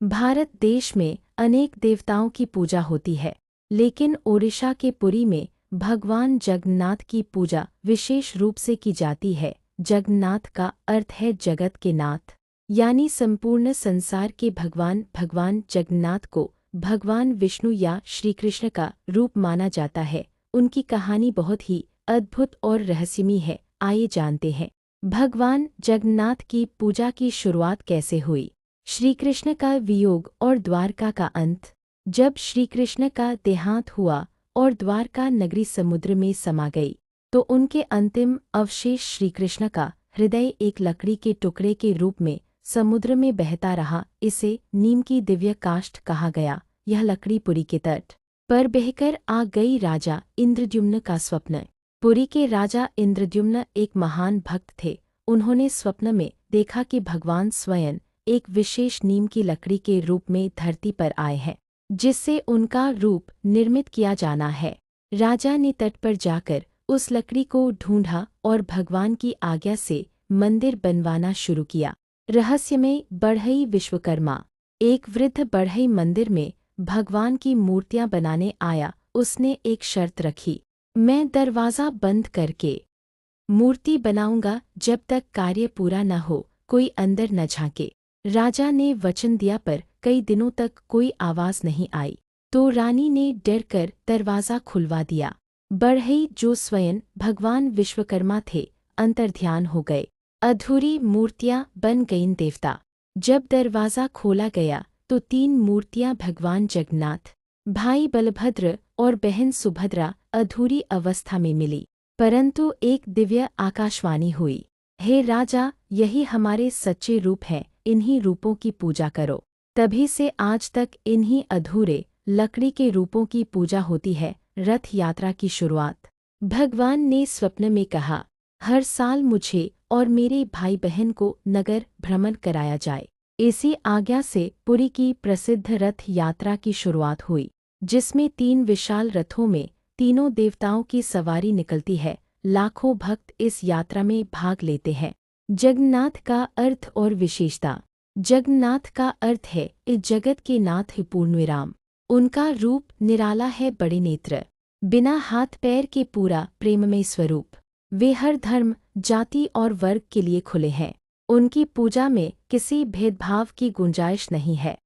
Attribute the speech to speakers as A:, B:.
A: भारत देश में अनेक देवताओं की पूजा होती है, लेकिन ओडिशा के पुरी में भगवान जगन्नाथ की पूजा विशेष रूप से की जाती है। जगन्नाथ का अर्थ है जगत के नाथ, यानी संपूर्ण संसार के भगवान। भगवान जगन्नाथ को भगवान विष्णु या श्री कृष्ण का रूप माना जाता है। उनकी कहानी बहुत ही अद्भुत और रहस्यमयी है। आइए जानते हैं, भगवान जगन्नाथ की पूजा की शुरुआत कैसे हुई। श्री कृष्ण का वियोग और द्वारका का अंत। जब श्री कृष्ण का देहांत हुआ और द्वारका नगरी समुद्र में समा गई, तो उनके अंतिम अवशेष श्री कृष्ण का हृदय एक लकड़ी के टुकड़े के रूप में समुद्र में बहता रहा। इसे नीम की दिव्य काष्ठ कहा गया। यह लकड़ी पुरी के तट पर बहकर आ गई। राजा इंद्रद्युम्न का स्वप्न। पुरी के राजा इंद्रद्युम्न एक महान भक्त थे। उन्होंने स्वप्न में देखा कि भगवान स्वयं एक विशेष नीम की लकड़ी के रूप में धरती पर आए हैं, जिससे उनका रूप निर्मित किया जाना है। राजा ने तट पर जाकर उस लकड़ी को ढूंढा और भगवान की आज्ञा से मंदिर बनवाना शुरू किया। रहस्यमय बढ़ई विश्वकर्मा। एक वृद्ध बढ़ई मंदिर में भगवान की मूर्तियां बनाने आया। उसने एक शर्त रखी, मैं दरवाज़ा बंद करके मूर्ति बनाऊंगा जब तक कार्य पूरा न हो, कोई अंदर न झांके। राजा ने वचन दिया, पर कई दिनों तक कोई आवाज़ नहीं आई। तो रानी ने डरकर दरवाज़ा खुलवा दिया। बढ़ई, जो स्वयं भगवान विश्वकर्मा थे, अंतर्ध्यान हो गए। अधूरी मूर्तियां बन गईं देवता। जब दरवाज़ा खोला गया तो 3 मूर्तियां भगवान जगन्नाथ, भाई बलभद्र और बहन सुभद्रा अधूरी अवस्था में मिली। परंतु एक दिव्य आकाशवाणी हुई, हे राजा, यही हमारे सच्चे रूप हैं, इन्हीं रूपों की पूजा करो। तभी से आज तक इन्हीं अधूरे लकड़ी के रूपों की पूजा होती है। रथ यात्रा की शुरुआत। भगवान ने स्वप्न में कहा, हर साल मुझे और मेरे भाई बहन को नगर भ्रमण कराया जाए। इसी आज्ञा से पुरी की प्रसिद्ध रथ यात्रा की शुरुआत हुई, जिसमें 3 विशाल रथों में तीनों देवताओं की सवारी निकलती है। लाखों भक्त इस यात्रा में भाग लेते हैं। जगन्नाथ का अर्थ और विशेषता। जगन्नाथ का अर्थ है इस जगत के नाथ है, पूर्णविराम। उनका रूप निराला है, बड़े नेत्र, बिना हाथ पैर के पूरा प्रेममय स्वरूप। वे हर धर्म, जाति और वर्ग के लिए खुले हैं। उनकी पूजा में किसी भेदभाव की गुंजाइश नहीं है।